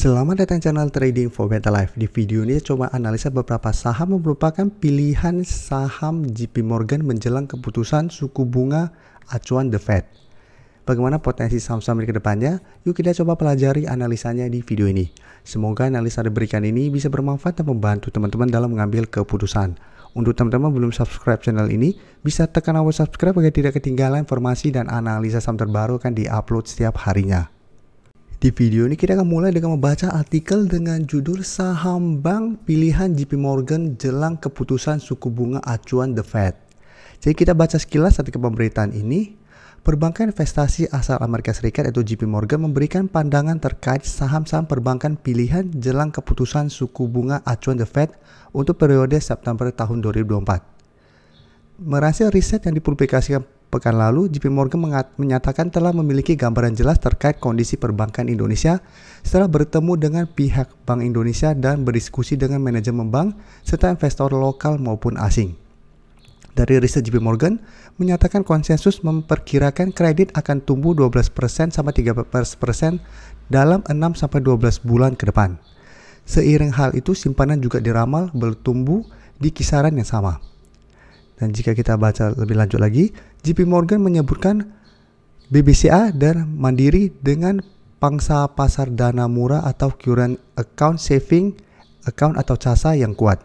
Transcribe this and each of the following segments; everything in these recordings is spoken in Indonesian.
Selamat datang channel Trading for Better Life. Di video ini coba analisa beberapa saham yang merupakan pilihan saham JP Morgan menjelang keputusan suku bunga acuan The Fed. Bagaimana potensi saham-saham ini ke depannya? Yuk kita coba pelajari analisanya di video ini. Semoga analisa yang diberikan ini bisa bermanfaat dan membantu teman-teman dalam mengambil keputusan. Untuk teman-teman belum subscribe channel ini, bisa tekan tombol subscribe agar tidak ketinggalan informasi dan analisa saham terbaru akan diupload setiap harinya. Di video ini kita akan mulai dengan membaca artikel dengan judul Saham Bank Pilihan JP Morgan Jelang Keputusan Suku Bunga Acuan The Fed. Jadi kita baca sekilas artikel pemberitaan ini. Perbankan investasi asal Amerika Serikat atau JP Morgan memberikan pandangan terkait saham-saham perbankan pilihan jelang keputusan suku bunga acuan The Fed untuk periode September tahun 2024. Meransir riset yang dipublikasikan pekan lalu, JP Morgan menyatakan telah memiliki gambaran jelas terkait kondisi perbankan Indonesia setelah bertemu dengan pihak Bank Indonesia dan berdiskusi dengan manajemen bank serta investor lokal maupun asing. Dari riset JP Morgan menyatakan konsensus memperkirakan kredit akan tumbuh 12% sampai 13% dalam 6 sampai 12 bulan ke depan. Seiring hal itu, simpanan juga diramal bertumbuh di kisaran yang sama. Dan jika kita baca lebih lanjut lagi, JP Morgan menyebutkan BBCA dan Mandiri dengan pangsa pasar dana murah atau current account saving account atau CASA yang kuat,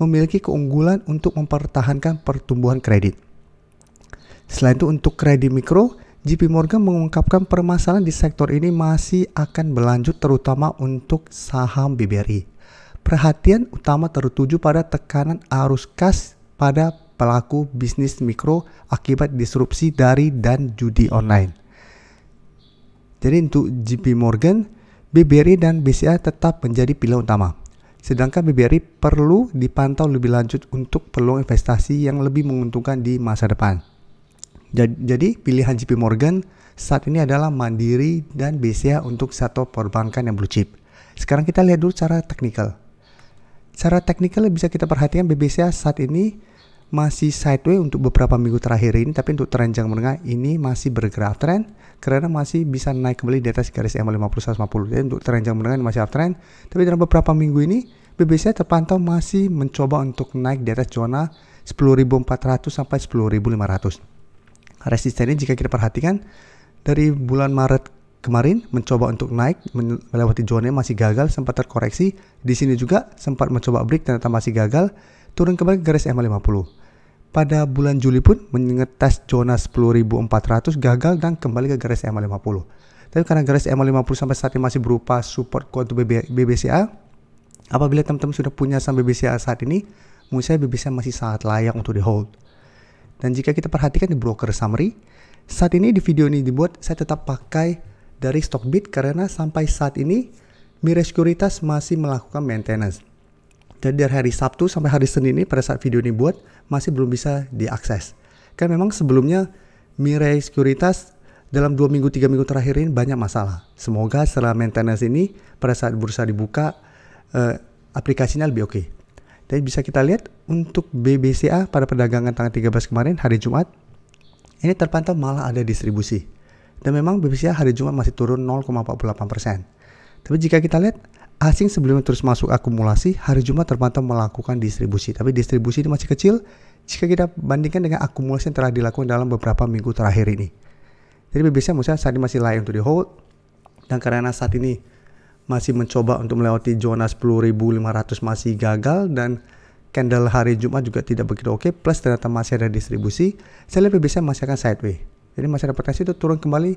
memiliki keunggulan untuk mempertahankan pertumbuhan kredit. Selain itu untuk kredit mikro, JP Morgan mengungkapkan permasalahan di sektor ini masih akan berlanjut terutama untuk saham BBRI. Perhatian utama tertuju pada tekanan arus kas pada pelaku bisnis mikro akibat disrupsi dari dan judi online. Jadi untuk JP Morgan, BBRI dan BCA tetap menjadi pilihan utama. Sedangkan BBRI perlu dipantau lebih lanjut untuk peluang investasi yang lebih menguntungkan di masa depan. Jadi pilihan JP Morgan saat ini adalah Mandiri dan BCA untuk sektor perbankan yang blue chip. Sekarang kita lihat dulu cara teknikal. Cara teknikal bisa kita perhatikan BBCA saat ini masih sideways untuk beberapa minggu terakhir ini, tapi untuk tren jangka menengah ini masih bergerak uptrend karena masih bisa naik kembali di atas garis EMA 50-150. Jadi untuk tren jangka menengah ini masih uptrend, tapi dalam beberapa minggu ini BBCA terpantau masih mencoba untuk naik di atas zona 10.400 sampai 10.500. Resistennya jika kita perhatikan dari bulan Maret kemarin mencoba untuk naik melewati zona masih gagal, sempat terkoreksi. Di sini juga sempat mencoba break ternyata masih gagal, turun kembali ke garis EMA 50. Pada bulan Juli pun mengetes zona 10.400 gagal dan kembali ke garis EMA 50. Tapi karena garis EMA 50 sampai saat ini masih berupa support kuat untuk BBCA, apabila teman-teman sudah punya saham BBCA saat ini, menurut saya BBCA masih sangat layak untuk di hold. Dan jika kita perhatikan di broker summary, saat ini di video ini dibuat saya tetap pakai dari Stockbit karena sampai saat ini Mirai Sekuritas masih melakukan maintenance. Jadi dari hari Sabtu sampai hari Senin ini pada saat video ini buat masih belum bisa diakses. Kan memang sebelumnya Mirai Sekuritas dalam 2 minggu 3 minggu terakhir ini banyak masalah. Semoga setelah maintenance ini pada saat bursa dibuka aplikasinya lebih oke. Jadi bisa kita lihat untuk BBCA pada perdagangan tanggal 13 kemarin hari Jumat ini terpantau malah ada distribusi. Dan memang BBCA hari Jumat masih turun 0,48%. Tapi jika kita lihat asing sebelumnya terus masuk akumulasi, hari Jumat terpantau melakukan distribusi. Tapi distribusi ini masih kecil jika kita bandingkan dengan akumulasi yang telah dilakukan dalam beberapa minggu terakhir ini. Jadi BBCA menurut saya saat ini masih layak untuk di hold. Dan karena saat ini masih mencoba untuk melewati zona 10.500 masih gagal dan candle hari Jumat juga tidak begitu oke, plus ternyata masih ada distribusi, saya lihat BBCA masih akan sideways. Jadi masih ada potensi itu turun kembali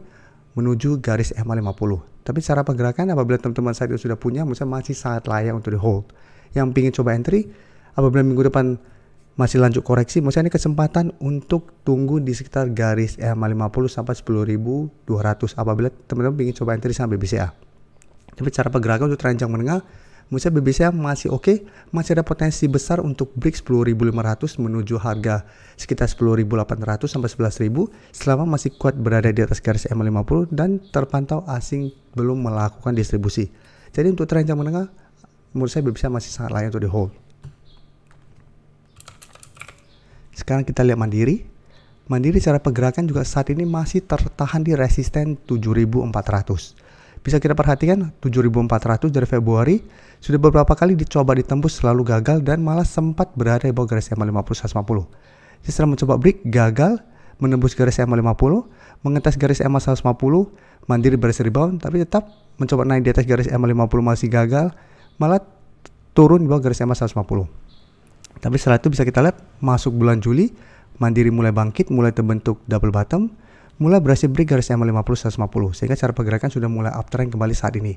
menuju garis EMA 50. Tapi cara pergerakan apabila teman-teman saat itu sudah punya, menurut saya masih sangat layak untuk di hold. Yang ingin coba entry, apabila minggu depan masih lanjut koreksi, menurut saya ini kesempatan untuk tunggu di sekitar garis EMA 50 sampai 10.200 apabila teman-teman ingin coba entry sama BBCA. Tapi cara pergerakan untuk tren jangka menengah, menurut saya BBCA masih oke, masih ada potensi besar untuk break 10.500 menuju harga sekitar 10.800 sampai 11.000 selama masih kuat berada di atas garis EMA 50 dan terpantau asing belum melakukan distribusi. Jadi untuk tren jangka menengah, menurut saya BBCA masih sangat layak untuk di hold. Sekarang kita lihat Mandiri. Mandiri cara pergerakan juga saat ini masih tertahan di resisten 7.400. Bisa kita perhatikan 7.400 dari Februari sudah beberapa kali dicoba ditembus selalu gagal dan malah sempat berada di bawah garis EMA 50 150. Jadi setelah mencoba break gagal, menembus garis EMA 50, mengetes garis EMA 150, Mandiri berhasil rebound tapi tetap mencoba naik di atas garis EMA 50 masih gagal, malah turun di bawah garis EMA 150. Tapi setelah itu bisa kita lihat masuk bulan Juli, Mandiri mulai bangkit, mulai terbentuk double bottom, mulai berhasil break garis EMA 50 150 sehingga cara pergerakan sudah mulai uptrend kembali saat ini.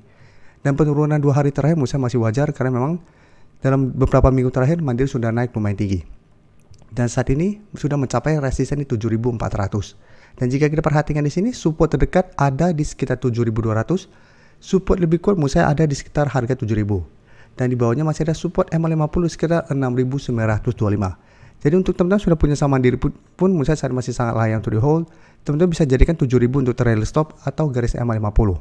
Dan penurunan 2 hari terakhir menurut saya masih wajar karena memang dalam beberapa minggu terakhir Mandiri sudah naik lumayan tinggi. Dan saat ini sudah mencapai resisten di 7.400. Dan jika kita perhatikan di sini support terdekat ada di sekitar 7.200, support lebih kuat menurut saya ada di sekitar harga 7.000. Dan di bawahnya masih ada support EMA 50 sekitar 6.925. Jadi untuk teman-teman sudah punya saham Mandiri pun menurut saya masih sangat layak untuk di hold. Teman-teman bisa jadikan 7.000 untuk trail stop atau garis EMA 50.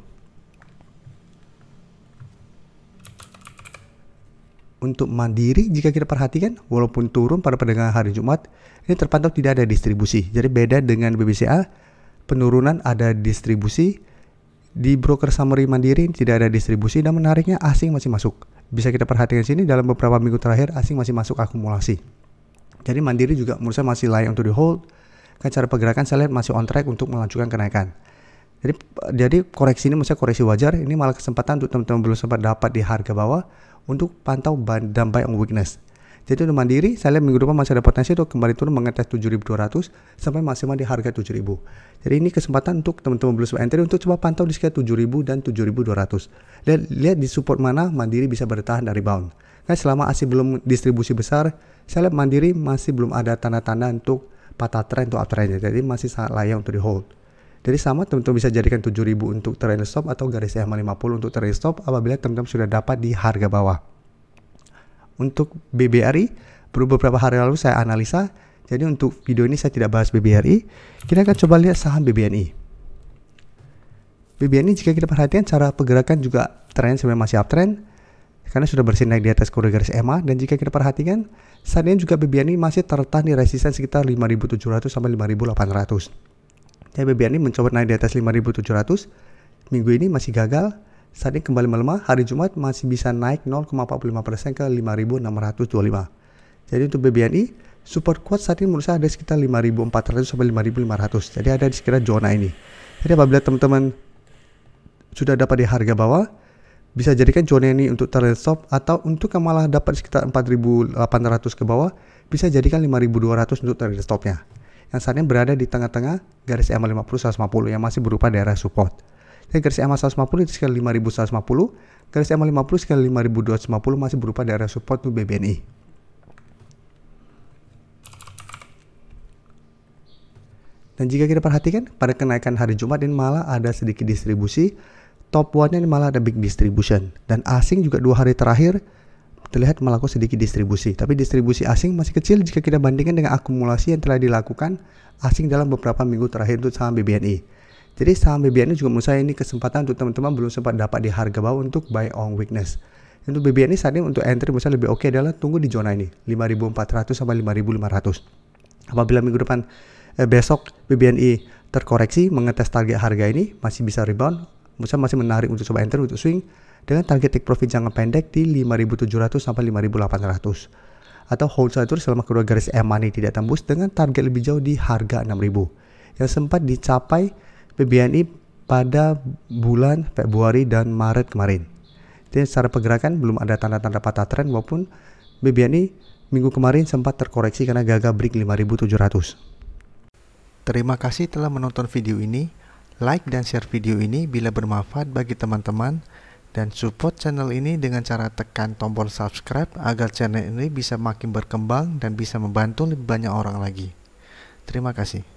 Untuk Mandiri jika kita perhatikan walaupun turun pada perdagangan hari Jumat, ini terpantau tidak ada distribusi. Jadi beda dengan BBCA, penurunan ada distribusi. Di broker summary Mandiri tidak ada distribusi dan menariknya asing masih masuk. Bisa kita perhatikan sini dalam beberapa minggu terakhir asing masih masuk akumulasi. Jadi Mandiri juga menurut saya masih layak untuk di hold. Kan cara pergerakan saya lihat masih on track untuk melanjutkan kenaikan. Jadi koreksi ini menurut saya koreksi wajar. Ini malah kesempatan untuk teman-teman belum sempat dapat di harga bawah untuk pantau dan buy on weakness. Jadi untuk Mandiri saya lihat minggu depan masih ada potensi untuk kembali turun mengetes 7.200 sampai maksimal di harga 7.000. Jadi ini kesempatan untuk teman-teman belum sempat entry untuk coba pantau di sekitar 7.000 dan 7.200. Lihat di support mana Mandiri bisa bertahan dari rebound. Nah, selama asing belum distribusi besar, saya lihat Mandiri masih belum ada tanda-tanda untuk patah trend untuk uptrendnya. Jadi masih sangat layak untuk di hold. Jadi sama teman-teman bisa jadikan 7.000 untuk trail stop atau garis EMA 50 untuk trail stop apabila teman-teman sudah dapat di harga bawah. Untuk BBRI, beberapa hari lalu saya analisa. Jadi untuk video ini saya tidak bahas BBRI. Kita akan coba lihat saham BBNI. BBNI jika kita perhatikan cara pergerakan juga tren sebenarnya masih uptrend karena sudah bersih naik di atas koridor garis EMA. Dan jika kita perhatikan saat ini juga BBNI masih tertahan di resisten sekitar 5.700 sampai 5.800. Jadi BBNI mencoba naik di atas 5.700. Minggu ini masih gagal. Saat ini kembali melemah. Hari Jumat masih bisa naik 0,45% ke 5.625. Jadi untuk BBNI support kuat saat ini menurut saya ada sekitar 5.400 sampai 5.500. Jadi ada di sekitar zona ini. Jadi apabila teman-teman sudah dapat di harga bawah, bisa jadikan zona ini untuk trail stop atau untuk yang malah dapat sekitar 4.800 ke bawah, bisa jadikan 5.200 untuk trail stopnya. Yang saat ini berada di tengah-tengah garis EMA 50 150 yang masih berupa daerah support. Jadi garis EMA 150 itu sekitar 5.150, garis EMA 50 sekitar 5.250 masih berupa daerah support untuk BBNI. Dan jika kita perhatikan pada kenaikan hari Jumat ini malah ada sedikit distribusi. Top 1-nya ini malah ada big distribution. Dan asing juga 2 hari terakhir terlihat melakukan sedikit distribusi. Tapi distribusi asing masih kecil jika kita bandingkan dengan akumulasi yang telah dilakukan asing dalam beberapa minggu terakhir untuk saham BBNI. Jadi saham BBNI juga menurut saya ini kesempatan untuk teman-teman belum sempat dapat di harga bawah untuk buy on weakness. Untuk BBNI saat ini untuk entry menurut saya lebih oke adalah tunggu di zona ini 5.400 sampai 5.500. Apabila minggu depan besok BBNI terkoreksi mengetes target harga ini masih bisa rebound, menurut saya masih menarik untuk coba enter untuk swing dengan target take profit jangka pendek di 5.700 sampai 5.800 atau hold saja selama kedua garis EMA ini tidak tembus dengan target lebih jauh di harga 6.000 yang sempat dicapai BBNI pada bulan Februari dan Maret kemarin. Jadi secara pergerakan belum ada tanda-tanda patah tren walaupun BBNI minggu kemarin sempat terkoreksi karena gagal break 5.700. Terima kasih telah menonton video ini. Like dan share video ini bila bermanfaat bagi teman-teman dan support channel ini dengan cara tekan tombol subscribe agar channel ini bisa makin berkembang dan bisa membantu lebih banyak orang lagi. Terima kasih.